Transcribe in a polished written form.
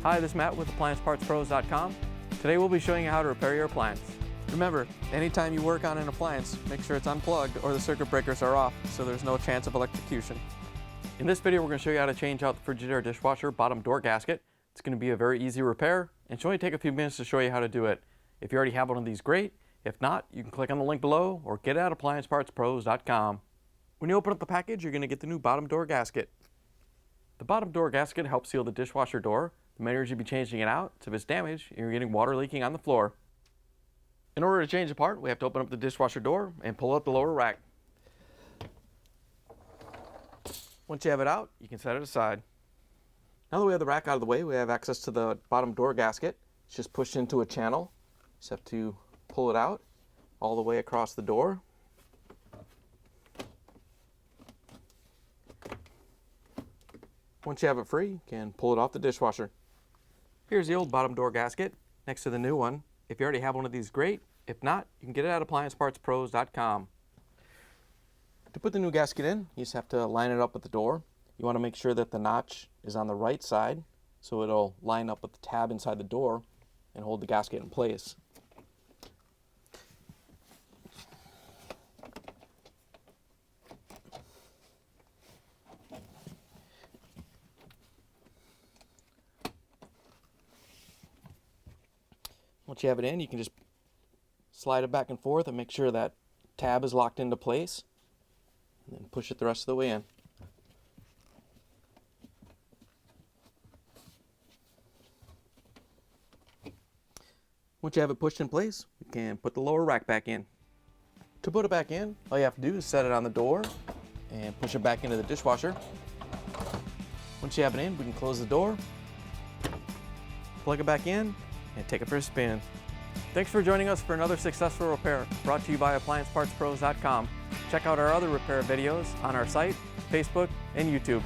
Hi, this is Matt with AppliancePartsPros.com. Today we'll be showing you how to repair your appliance. Remember, anytime you work on an appliance, make sure it's unplugged or the circuit breakers are off so there's no chance of electrocution. In this video, we're going to show you how to change out the Frigidaire dishwasher bottom door gasket. It's going to be a very easy repair and should only take a few minutes to show you how to do it. If you already have one of these, great. If not, you can click on the link below or get it at AppliancePartsPros.com. When you open up the package, you're going to get the new bottom door gasket. The bottom door gasket helps seal the dishwasher door. The main reason you'll be changing it out is if it's damaged and you're getting water leaking on the floor. In order to change the part, we have to open up the dishwasher door and pull up the lower rack. Once you have it out, you can set it aside. Now that we have the rack out of the way, we have access to the bottom door gasket. It's just pushed into a channel. Just have to pull it out all the way across the door. Once you have it free, you can pull it off the dishwasher. Here's the old bottom door gasket next to the new one. If you already have one of these, great. If not, you can get it at AppliancePartsPros.com. To put the new gasket in, you just have to line it up with the door. You want to make sure that the notch is on the right side so it'll line up with the tab inside the door and hold the gasket in place. Once you have it in, you can just slide it back and forth and make sure that tab is locked into place, and then push it the rest of the way in. Once you have it pushed in place, you can put the lower rack back in. To put it back in, all you have to do is set it on the door and push it back into the dishwasher. Once you have it in, we can close the door, plug it back in, and take it for a spin. Thanks for joining us for another successful repair brought to you by AppliancePartsPros.com. Check out our other repair videos on our site, Facebook, and YouTube.